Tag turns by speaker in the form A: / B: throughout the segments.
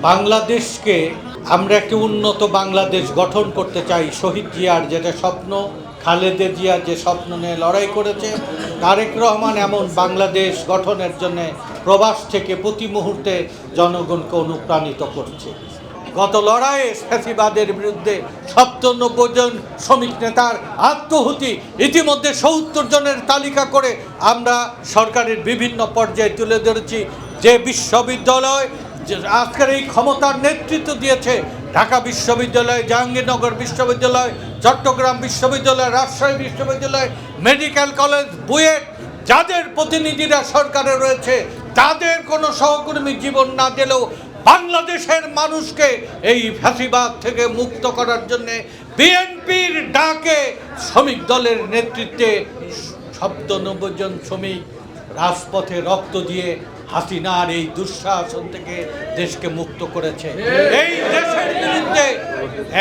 A: বাংলাদেশকে আমরা একটি উন্নত বাংলাদেশ গঠন করতে চাই। শহীদ জিয়ার যেটা স্বপ্ন, খালেদা জিয়া যে স্বপ্ন নিয়ে লড়াই করেছে, তারেক রহমান এমন বাংলাদেশ গঠনের জন্য প্রবাস থেকে প্রতি মুহূর্তে জনগণকে অনুপ্রাণিত করছে। গত লড়াইয়ে ফ্যাসিবাদের বিরুদ্ধে ৯৭ জন শ্রমিক নেতার আত্মহুতি, ইতিমধ্যে ৭০ জনের তালিকা করে আমরা সরকারের বিভিন্ন পর্যায়ে তুলে ধরেছি। যে বিশ্ববিদ্যালয় আজকের এই ক্ষমতার নেতৃত্ব দিয়েছে, ঢাকা বিশ্ববিদ্যালয়, জাহাঙ্গীরনগর বিশ্ববিদ্যালয়, চট্টগ্রাম বিশ্ববিদ্যালয়, রাজশাহী বিশ্ববিদ্যালয়, মেডিকেল কলেজ, বুয়েট, যাদের প্রতিনিধিরা সরকারে রয়েছে, তাদের কোনো সহকর্মী জীবন না দিলেও বাংলাদেশের মানুষকে এই ফ্যাসিবাদ থেকে মুক্ত করার জন্য বিএনপির ডাকে শ্রমিক দলের নেতৃত্বে ৯৭ জন শ্রমিক রাজপথে রক্ত দিয়ে হাসিনার এই দুঃশাসন থেকে দেশকে মুক্ত করেছে। এই দেশের বিরুদ্ধে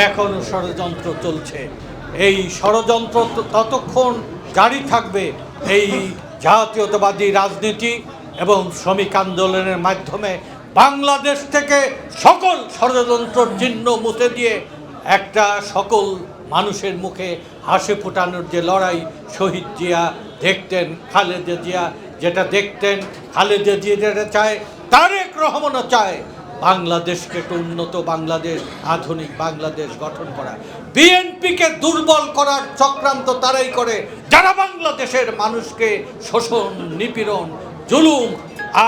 A: এখনো ষড়যন্ত্র চলছে। এই ষড়যন্ত্র ততক্ষণ জারি থাকবে। এই জাতীয়তাবাদী রাজনীতি এবং শ্রমিক আন্দোলনের মাধ্যমে বাংলাদেশ থেকে সকল ষড়যন্ত্র চিহ্ন মুছে দিয়ে একটা সকল মানুষের মুখে হাসি ফোটানোর যে লড়াই শহীদ জিয়া দেখতেন, খালেদা জিয়া যেটা দেখতেন, খালেদা জিয়া যেটা চায়, তারেক রহমানও চায় বাংলাদেশকে একটা উন্নত বাংলাদেশ, আধুনিক বাংলাদেশ গঠন করা। বিএনপিকে দুর্বল করার চক্রান্ত তারাই করে যারা বাংলাদেশের মানুষকে শোষণ, নিপীড়ন, জুলুম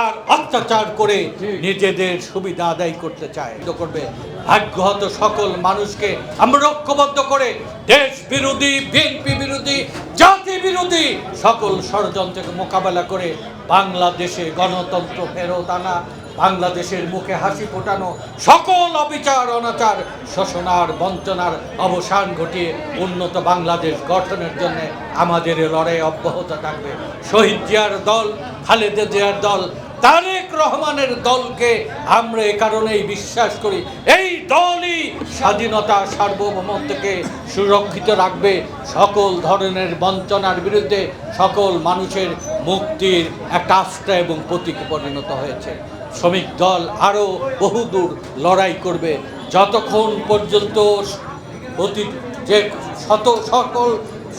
A: আর অত্যাচার করে নিজেদের সুবিধা আদায় করতে চায়। করবে ভাগ্যহত সকল মানুষকে আমরা ঐক্যবদ্ধ করে দেশ বিরোধী, বিএনপি বিরোধী, জাতি বিরোধী সকল ষড়যন্ত্রকে মোকাবেলা করে বাংলাদেশে গণতন্ত্র ফেরত আনা, বাংলাদেশের মুখে হাসি ফোটানো, সকল অবিচার, অনাচার, শোষণার, বঞ্চনার অবসান ঘটিয়ে উন্নত বাংলাদেশ গঠনের জন্য আমাদের লড়াই অব্যাহত থাকবে। শহীদ জিয়ার দল, খালেদা জিয়ার দল, তারেক রহমানের দলকে আমরা এ কারণেই বিশ্বাস করি, এই দলই স্বাধীনতা, সার্বভৌমত্বকে সুরক্ষিত রাখবে, সকল ধরনের বঞ্চনার বিরুদ্ধে সকল মানুষের মুক্তির একটা আস্থা এবং প্রতীকে পরিণত হয়েছে। শ্রমিক দল আরও বহুদূর লড়াই করবে যতক্ষণ পর্যন্ত যে সকল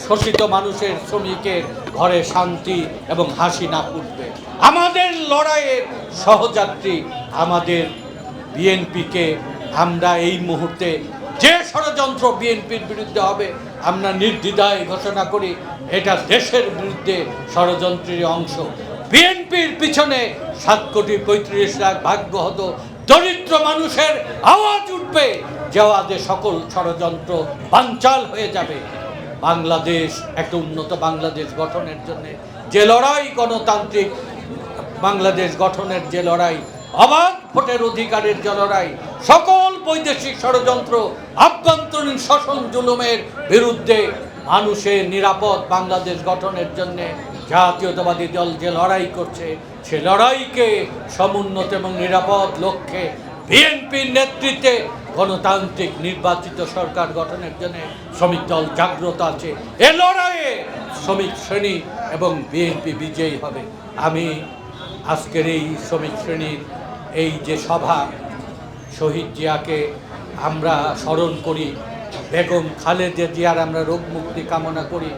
A: শোষিত মানুষের, শ্রমিকের ঘরে শান্তি এবং হাসি না ফুটবে। আমাদের লড়াইয়ের সহযাত্রী আমাদের বিএনপিকে আমরা এই মুহূর্তে যে ষড়যন্ত্র বিএনপির বিরুদ্ধে হবে আমরা নির্দ্বিধায় ঘোষণা করি এটা দেশের বিরুদ্ধে ষড়যন্ত্রের অংশ। বিএনপির পিছনে ৭,৩৫,০০,০০০ ভাগ্যহত দরিদ্র মানুষের আওয়াজ উঠবে, যে আওয়াজে সকল ষড়যন্ত্র বানচাল হয়ে যাবে। বাংলাদেশ একটা উন্নত বাংলাদেশ গঠনের জন্য যে লড়াই, গণতান্ত্রিক বাংলাদেশ গঠনের যে লড়াই, অবাধ ভোটের অধিকারের যে লড়াই, সকল বৈদেশিক ষড়যন্ত্র, আভ্যন্তরীণ শোষণ জুলুমের বিরুদ্ধে মানুষের নিরাপদ বাংলাদেশ গঠনের জন্য জাতীয়তাবাদী দল যে লড়াই করছে, সে লড়াইকে সমুন্নত এবং নিরাপদ লক্ষ্যে বিএনপির নেতৃত্বে গণতান্ত্রিক নির্বাচিত সরকার গঠনের জন্য শ্রমিক দল জাগ্রত আছে। এ লড়াইয়ে শ্রমিক শ্রেণী এবং বিএনপি বিজয়ী হবে। আমি আজকের এই শ্রমিক শ্রেণীর এই যে সভা, শহীদ জিয়াকে আমরা স্মরণ করি, বেগম খালেদা জিয়ার আমরা রোগ মুক্তি কামনা করি,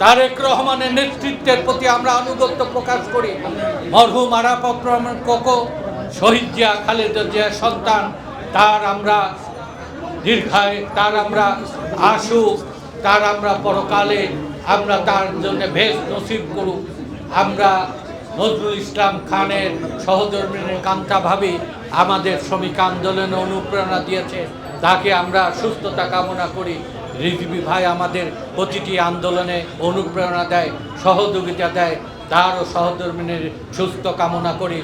A: তারেক রহমানের নেতৃত্বের প্রতি আমরা আনুগত্য প্রকাশ করি। মরহুম আরাফাত রহমান কোকো, শহীদ জিয়া, খালেদা জিয়ার সন্তান, তার আমরা দীর্ঘায়, তার আমরা আশু, তার আমরা পরকালে আমরা তার জন্য ভেষ নসিব করুক। আমরা নজরুল ইসলাম খানের সহধর্মিণীর কান্তা ভাবি আমাদের শ্রমিক আন্দোলনে অনুপ্রেরণা দিয়েছে, তাকে আমরা সুস্থতা কামনা করি। রিজভী ভাই আমাদের প্রতিটি আন্দোলনে অনুপ্রেরণা দেয়, সহযোগিতা দেয়, তারও সহধর্মিণীর সুস্থ কামনা করি।